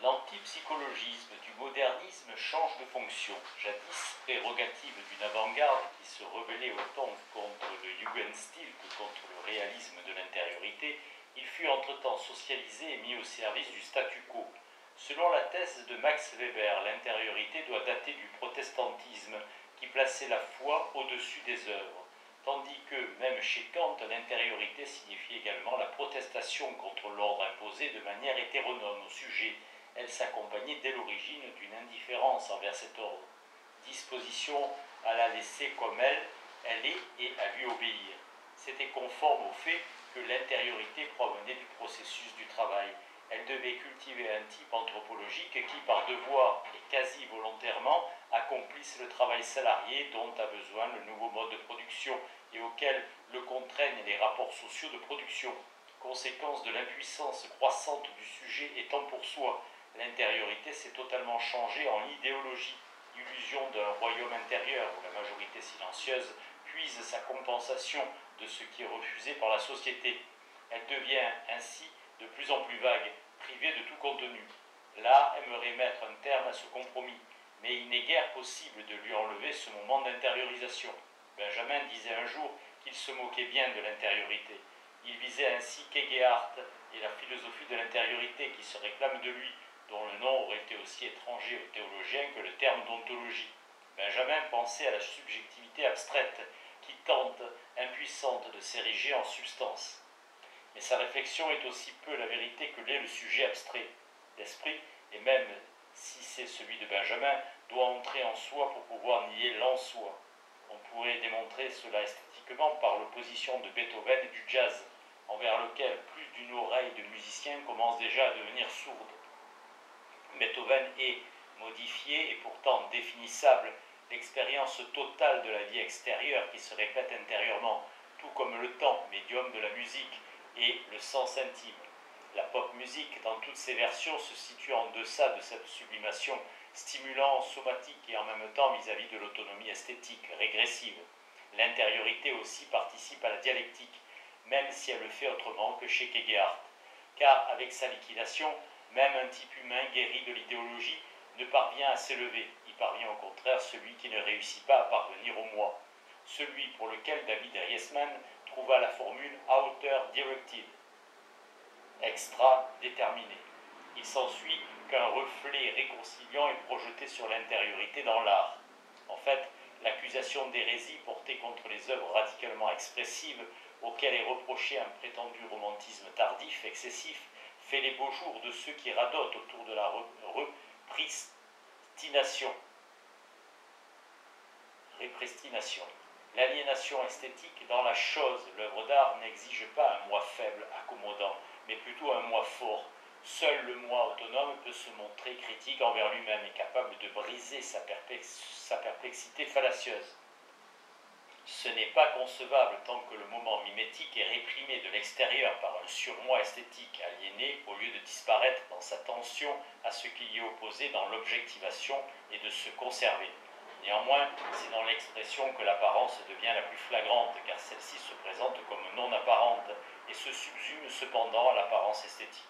L'antipsychologisme du modernisme change de fonction. Jadis prérogative d'une avant-garde qui se rebellait autant contre le Jugendstil que contre le réalisme de l'intériorité, il fut entre-temps socialisé et mis au service du statu quo. Selon la thèse de Max Weber, l'intériorité doit dater du protestantisme qui plaçait la foi au-dessus des œuvres, tandis que, même chez Kant, l'intériorité signifie également la protestation contre l'ordre imposé de manière hétéronome au sujet. Elle s'accompagnait dès l'origine d'une indifférence envers cet ordre, disposition à la laisser comme elle est et à lui obéir. C'était conforme au fait que l'intériorité provenait du processus du travail. Elle devait cultiver un type anthropologique qui, par devoir et quasi volontairement, accomplisse le travail salarié dont a besoin le nouveau mode de production et auquel le contraignent les rapports sociaux de production. Conséquence de l'impuissance croissante du sujet étant pour soi, l'intériorité s'est totalement changée en idéologie, illusion d'un royaume intérieur où la majorité silencieuse puise sa compensation de ce qui est refusé par la société. Elle devient ainsi de plus en plus vague, privée de tout contenu. L'art aimerait mettre un terme à ce compromis, mais il n'est guère possible de lui enlever ce moment d'intériorisation. Benjamin disait un jour qu'il se moquait bien de l'intériorité. Il visait ainsi Kierkegaard et la philosophie de l'intériorité qui se réclame de lui, dont le nom aurait été aussi étranger aux théologiens que le terme d'ontologie. Benjamin pensait à la subjectivité abstraite qui tente, impuissante, de s'ériger en substance. Mais sa réflexion est aussi peu la vérité que l'est le sujet abstrait. L'esprit, et même si c'est celui de Benjamin, doit entrer en soi pour pouvoir nier l'en-soi. On pourrait démontrer cela esthétiquement par l'opposition de Beethoven et du jazz, envers lequel plus d'une oreille de musicien commence déjà à devenir sourde. Beethoven est modifié et pourtant définissable, l'expérience totale de la vie extérieure qui se répète intérieurement, tout comme le temps, médium de la musique, et le sens intime. La pop musique, dans toutes ses versions, se situe en deçà de cette sublimation, stimulant, somatique et en même temps vis-à-vis de l'autonomie esthétique, régressive. L'intériorité aussi participe à la dialectique, même si elle le fait autrement que chez Kierkegaard, car avec sa liquidation, même un type humain guéri de l'idéologie ne parvient à s'élever, y parvient au contraire celui qui ne réussit pas à parvenir au moi, celui pour lequel David Riesman trouva la formule outer directed, extra-déterminé. Il s'ensuit qu'un reflet réconciliant est projeté sur l'intériorité dans l'art. En fait, l'accusation d'hérésie portée contre les œuvres radicalement expressives, auxquelles est reproché un prétendu romantisme tardif, excessif, fait les beaux jours de ceux qui radotent autour de la répristination. L'aliénation esthétique dans la chose, l'œuvre d'art n'exige pas un moi faible, accommodant, mais plutôt un moi fort. Seul le moi autonome peut se montrer critique envers lui-même et capable de briser sa perplexité fallacieuse. Ce n'est pas concevable tant que le moment mimétique est réprimé de l'extérieur par un surmoi esthétique aliéné au lieu de disparaître dans sa tension à ce qui y est opposé dans l'objectivation et de se conserver. Néanmoins, c'est dans l'expression que l'apparence devient la plus flagrante, car celle-ci se présente comme non apparente et se subsume cependant à l'apparence esthétique.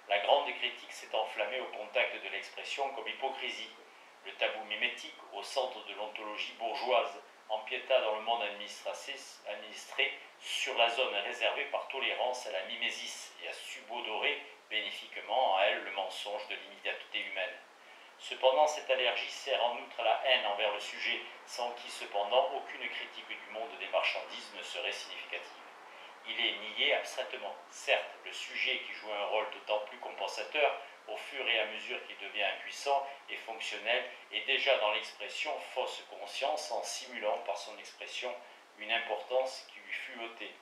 La grande critique s'est enflammée au contact de l'expression comme hypocrisie. Le tabou mimétique, au centre de l'ontologie bourgeoise, empiéta dans le monde administré sur la zone réservée par tolérance à la mimésis et a subodoré bénéfiquement à elle le mensonge de l'immédiateté humaine. Cependant, cette allergie sert en outre à la haine envers le sujet, sans qui cependant aucune critique du monde des marchandises ne serait significative. Il est nié abstraitement. Certes, le sujet qui joue un rôle d'autant plus compensateur au fur et à mesure qu'il devient impuissant et fonctionnel est déjà dans l'expression fausse conscience en simulant par son expression une importance qui lui fut ôtée.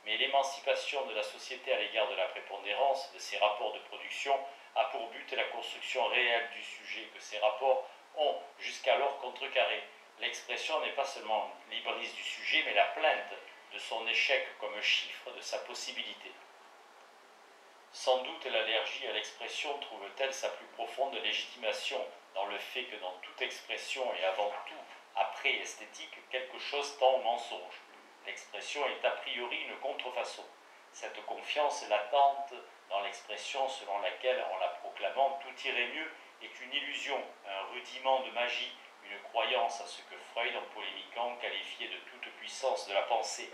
Mais l'émancipation de la société à l'égard de la prépondérance de ses rapports de production a pour but la construction réelle du sujet que ces rapports ont jusqu'alors contrecarré. L'expression n'est pas seulement l'hybris du sujet, mais la plainte de son échec comme chiffre de sa possibilité. Sans doute l'allergie à l'expression trouve-t-elle sa plus profonde légitimation dans le fait que dans toute expression et avant tout après esthétique, quelque chose tend au mensonge. L'expression est a priori une contrefaçon. Cette confiance latente dans l'expression selon laquelle, en la proclamant, tout irait mieux, est une illusion, un rudiment de magie, une croyance à ce que Freud, en polémiquant, qualifiait de toute puissance de la pensée.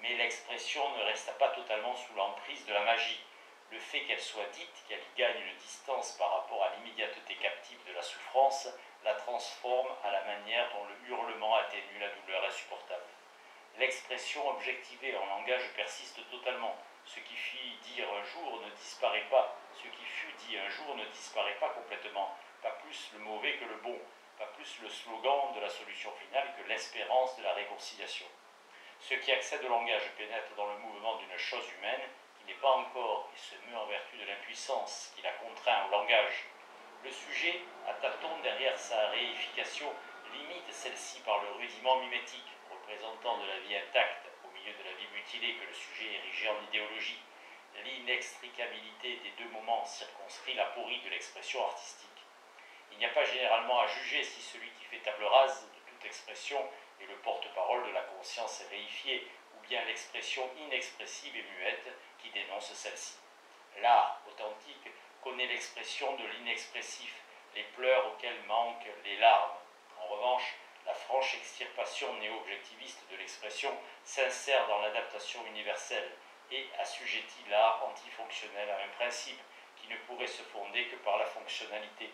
Mais l'expression ne resta pas totalement sous l'emprise de la magie. Le fait qu'elle soit dite, qu'elle y gagne une distance par rapport à l'immédiateté captive de la souffrance, la transforme à la manière dont le hurlement atténue la douleur insupportable. L'expression objectivée en langage persiste totalement. Ce qui fut dit un jour ne disparaît pas. Ce qui fut dit un jour ne disparaît pas complètement. Pas plus le mauvais que le bon. Pas plus le slogan de la solution finale que l'espérance de la réconciliation. Ce qui accède au langage pénètre dans le mouvement d'une chose humaine qui n'est pas encore et se meut en vertu de l'impuissance qui la contraint au langage. Le sujet, à tâtons derrière sa réification, limite celle-ci par le rudiment mimétique, représentant de la vie intacte au milieu de la vie mutilée que le sujet érigé en idéologie. L'inextricabilité des deux moments circonscrit l'aporie de l'expression artistique. Il n'y a pas généralement à juger si celui qui fait table rase de toute expression est le porte-parole de la conscience réifiée, ou bien l'expression inexpressive et muette qui dénonce celle-ci. L'art authentique connaît l'expression de l'inexpressif, les pleurs auxquels manquent les larmes. En revanche, la franche extirpation néo-objectiviste de l'expression s'insère dans l'adaptation universelle et assujettit l'art antifonctionnel à un principe qui ne pourrait se fonder que par la fonctionnalité.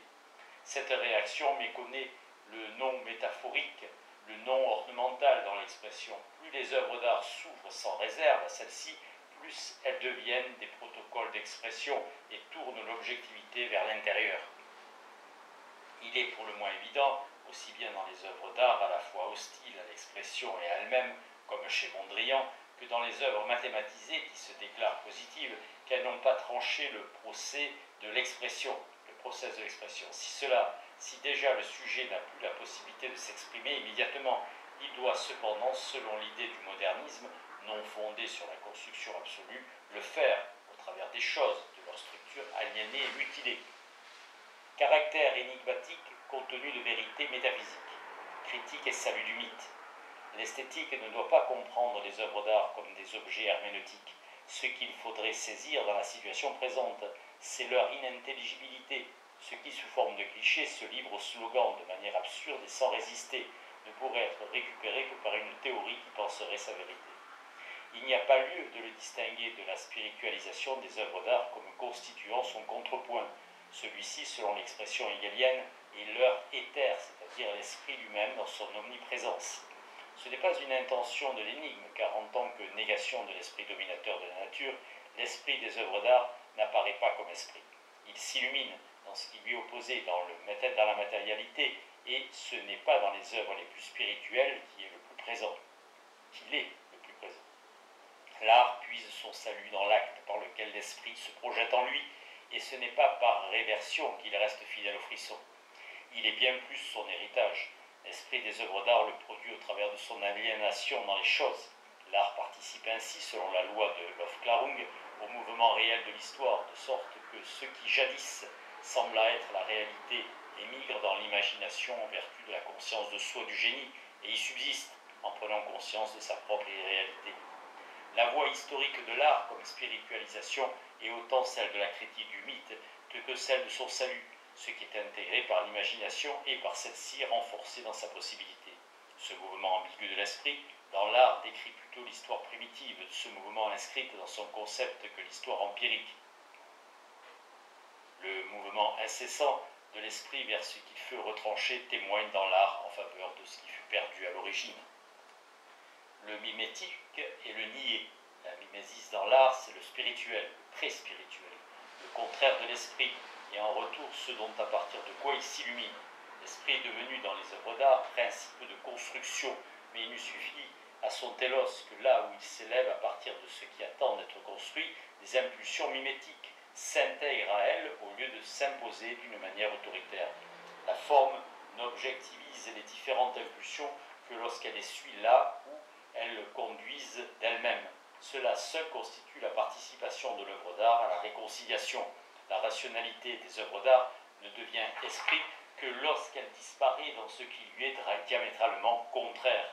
Cette réaction méconnaît le non métaphorique, le non ornemental dans l'expression. Plus les œuvres d'art s'ouvrent sans réserve à celle-ci, plus elles deviennent des protocoles d'expression et tournent l'objectivité vers l'intérieur. Il est pour le moins évident, aussi bien dans les œuvres d'art à la fois hostiles à l'expression et à elles-mêmes, comme chez Mondrian, que dans les œuvres mathématisées qui se déclarent positives, qu'elles n'ont pas tranché le procès de l'expression, le process de l'expression. Si déjà le sujet n'a plus la possibilité de s'exprimer immédiatement, il doit cependant, selon l'idée du modernisme, non fondée sur la construction absolue, le faire au travers des choses, de leur structure aliénée et mutilée. Caractère énigmatique, contenu de vérité métaphysique. Critique et salut du mythe. L'esthétique ne doit pas comprendre les œuvres d'art comme des objets herméneutiques. Ce qu'il faudrait saisir dans la situation présente, c'est leur inintelligibilité. Ce qui, sous forme de clichés, se livre au slogan de manière absurde et sans résister, ne pourrait être récupéré que par une théorie qui penserait sa vérité. Il n'y a pas lieu de le distinguer de la spiritualisation des œuvres d'art comme constituant son contrepoint. Celui-ci, selon l'expression hegelienne, est leur éther, c'est-à-dire l'esprit lui-même dans son omniprésence. Ce n'est pas une intention de l'énigme, car en tant que négation de l'esprit dominateur de la nature, l'esprit des œuvres d'art n'apparaît pas comme esprit. Il s'illumine dans ce qui lui est opposé, dans la matérialité, et ce n'est pas dans les œuvres les plus spirituelles qu'il est le plus présent. L'art puise son salut dans l'acte par lequel l'esprit se projette en lui, et ce n'est pas par réversion qu'il reste fidèle au frisson. Il est bien plus son héritage. L'esprit des œuvres d'art le produit au travers de son aliénation dans les choses. L'art participe ainsi, selon la loi de Lofglarung, au mouvement réel de l'histoire, de sorte que ce qui jadis sembla être la réalité émigre dans l'imagination en vertu de la conscience de soi du génie et y subsiste en prenant conscience de sa propre irréalité. La voie historique de l'art comme spiritualisation est autant celle de la critique du mythe que celle de son salut, ce qui est intégré par l'imagination et par celle-ci renforcé dans sa possibilité. Ce mouvement ambigu de l'esprit, dans l'art, décrit plutôt l'histoire primitive de ce mouvement inscrite dans son concept que l'histoire empirique. Le mouvement incessant de l'esprit vers ce qu'il fut retranché témoigne dans l'art en faveur de ce qui fut perdu à l'origine. Le mimétique et le nier. La mimésis dans l'art, c'est le spirituel, le pré-spirituel, le contraire de l'esprit, et en retour ce dont à partir de quoi il s'illumine. L'esprit est devenu dans les œuvres d'art principe de construction, mais il nous suffit à son télos que là où il s'élève à partir de ce qui attend d'être construit, des impulsions mimétiques s'intègrent à elles au lieu de s'imposer d'une manière autoritaire. La forme n'objectivise les différentes impulsions que lorsqu'elle essuie là où elles conduisent d'elles-mêmes. Cela seul constitue la participation de l'œuvre d'art à la réconciliation. La rationalité des œuvres d'art ne devient esprit que lorsqu'elle disparaît dans ce qui lui est diamétralement contraire.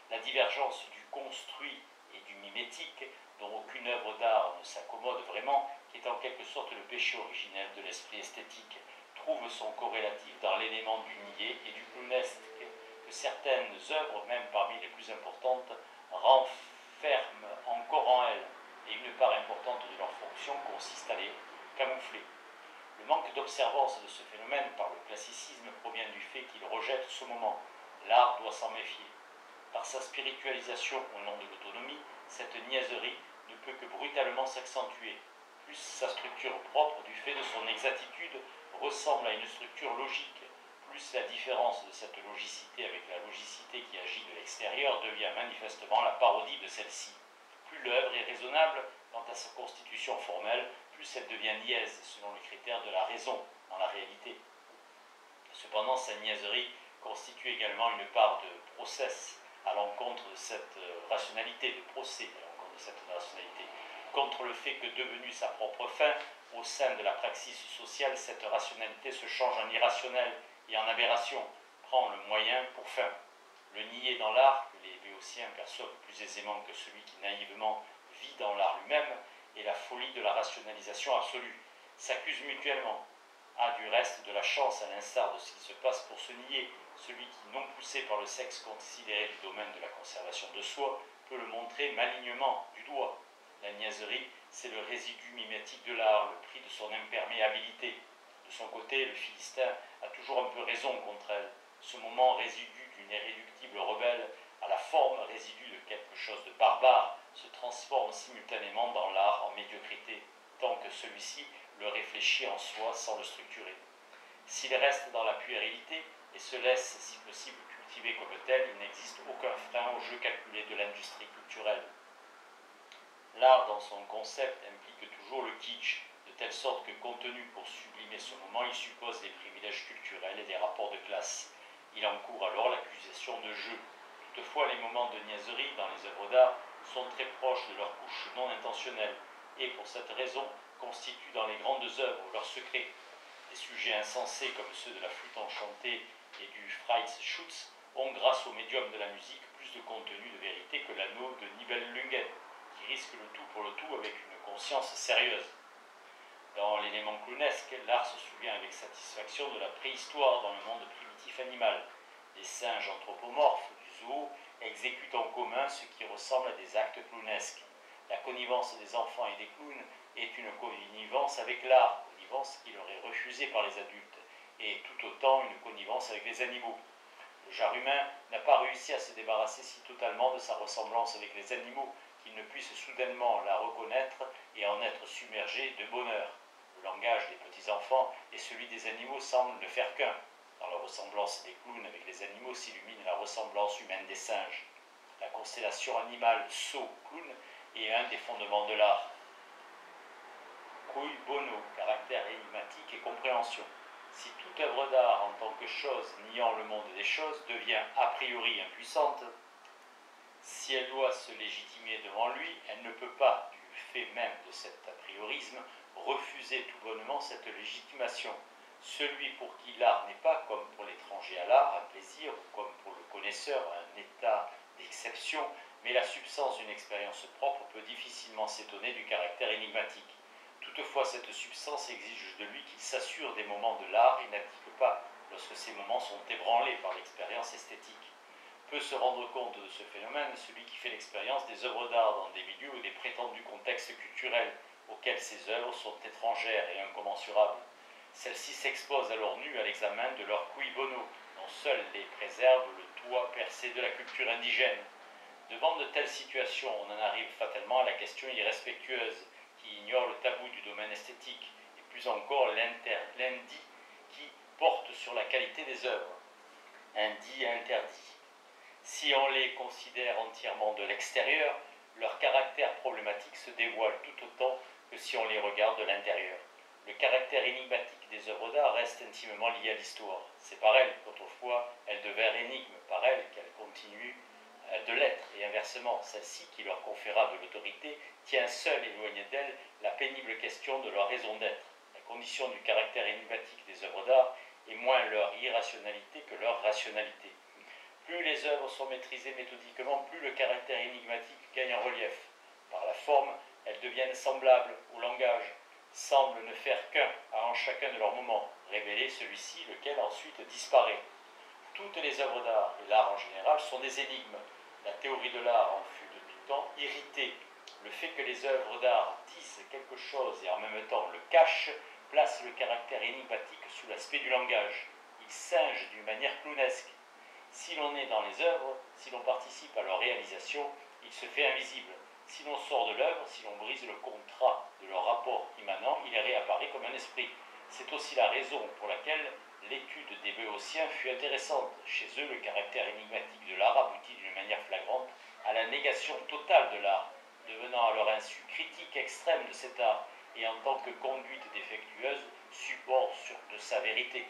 La divergence du construit et du mimétique mimétique, dont aucune œuvre d'art ne s'accommode vraiment, qui est en quelque sorte le péché originel de l'esprit esthétique, trouve son corrélatif dans l'élément du niais et du clownesque, que certaines œuvres, même parmi les plus importantes, renferment encore en elles, et une part importante de leur fonction consiste à les camoufler. Le manque d'observance de ce phénomène par le classicisme provient du fait qu'il rejette ce moment. L'art doit s'en méfier. Par sa spiritualisation au nom de l'autonomie, cette niaiserie ne peut que brutalement s'accentuer. Plus sa structure propre, du fait de son exactitude, ressemble à une structure logique, plus la différence de cette logicité avec la logicité qui agit de l'extérieur devient manifestement la parodie de celle-ci. Plus l'œuvre est raisonnable quant à sa constitution formelle, plus elle devient niaise selon les critères de la raison dans la réalité. Cependant, sa niaiserie constitue également une part de process à l'encontre de cette rationalité, de procès à l'encontre de cette rationalité, contre le fait que devenue sa propre fin, au sein de la praxis sociale, cette rationalité se change en irrationnel et en aberration, prend le moyen pour fin. Le niais dans l'art, que les béotiens perçoivent plus aisément que celui qui naïvement vit dans l'art lui-même, et la folie de la rationalisation absolue, s'accusent mutuellement. A du reste de la chance, à l'instar de ce qui se passe pour ce niais, celui qui, non poussé par le sexe considéré du domaine de la conservation de soi, peut le montrer malignement du doigt. La niaiserie, c'est le résidu mimétique de l'art, le prix de son imperméabilité. De son côté, le Philistin a toujours un peu raison contre elle. Ce moment résidu d'une irréductible rebelle à la forme résidu de quelque chose de barbare se transforme simultanément dans l'art en médiocrité, tant que celui-ci le réfléchit en soi sans le structurer. S'il reste dans la puérilité et se laisse, si possible, cultiver comme tel, il n'existe aucun frein au jeu calculé de l'industrie culturelle. L'art, dans son concept, implique toujours le kitsch, de telle sorte que, contenu pour sublimer ce moment, il suppose des privilèges culturels et des rapports de classe. Il encourt alors l'accusation de jeu. Toutefois, les moments de niaiserie dans les œuvres d'art sont très proches de leur couche non intentionnelle, et pour cette raison constituent dans les grandes œuvres leur secret. Des sujets insensés comme ceux de la flûte enchantée et du Freischütz ont, grâce au médium de la musique, plus de contenu de vérité que l'anneau de Nibelungen, qui risque le tout pour le tout avec une conscience sérieuse. Dans l'élément clownesque, l'art se souvient avec satisfaction de la préhistoire dans le monde primitif animal. Les singes anthropomorphes du zoo exécutent en commun ce qui ressemble à des actes clownesques. La connivence des enfants et des clowns est une connivence avec l'art, connivence qui leur est refusée par les adultes, et tout autant une connivence avec les animaux. Le genre humain n'a pas réussi à se débarrasser si totalement de sa ressemblance avec les animaux qu'il ne puisse soudainement la reconnaître et en être submergé de bonheur. Le langage des petits-enfants et celui des animaux semblent ne faire qu'un. Dans la ressemblance des clowns avec les animaux s'illumine la ressemblance humaine des singes. La constellation animale sot-clown est un des fondements de l'art. Cui bono, caractère énigmatique et compréhension. Si toute œuvre d'art en tant que chose niant le monde des choses devient a priori impuissante, si elle doit se légitimer devant lui, elle ne peut pas, du fait même de cet a priorisme, refuser tout bonnement cette légitimation. Celui pour qui l'art n'est pas, comme pour l'étranger à l'art, un plaisir, ou comme pour le connaisseur, un état d'exception, mais la substance d'une expérience propre, peut difficilement s'étonner du caractère énigmatique. Toutefois, cette substance exige de lui qu'il s'assure des moments de l'art et n'applique pas lorsque ces moments sont ébranlés par l'expérience esthétique. Peut se rendre compte de ce phénomène celui qui fait l'expérience des œuvres d'art dans des milieux ou des prétendus contextes culturels auxquels ces œuvres sont étrangères et incommensurables. Celles-ci s'exposent alors nues à l'examen de leur cui bono, dont seul les préserve le toit percé de la culture indigène. Devant de telles situations, on en arrive fatalement à la question irrespectueuse, qui ignore le tabou du domaine esthétique, et plus encore l'indit qui porte sur la qualité des œuvres. Indit et interdit. Si on les considère entièrement de l'extérieur, leur caractère problématique se dévoile tout autant que si on les regarde de l'intérieur. Le caractère énigmatique des œuvres d'art reste intimement lié à l'histoire. C'est par elle qu'autrefois elles devinrent énigmes, par elle qu'elles continuent de l'être, et inversement, celle-ci qui leur conféra de l'autorité tient seule éloignée d'elle la pénible question de leur raison d'être. La condition du caractère énigmatique des œuvres d'art est moins leur irrationalité que leur rationalité. Plus les œuvres sont maîtrisées méthodiquement, plus le caractère énigmatique gagne en relief. Par la forme, elles deviennent semblables au langage, semblent ne faire qu'un en chacun de leurs moments, révéler celui-ci, lequel ensuite disparaît. Toutes les œuvres d'art, et l'art en général, sont des énigmes. La théorie de l'art en fut depuis le temps irritée. Le fait que les œuvres d'art disent quelque chose et en même temps le cachent place le caractère énigmatique sous l'aspect du langage. Il singe d'une manière clownesque. Si l'on est dans les œuvres, si l'on participe à leur réalisation, il se fait invisible. Si l'on sort de l'œuvre, si l'on brise le contrat de leur rapport immanent, il réapparaît comme un esprit. C'est aussi la raison pour laquelle l'étude des Béotiens fut intéressante. Chez eux, le caractère énigmatique de l'art aboutit d'une manière flagrante à la négation totale de l'art, devenant à leur insu critique extrême de cet art et en tant que conduite défectueuse, support de sa vérité.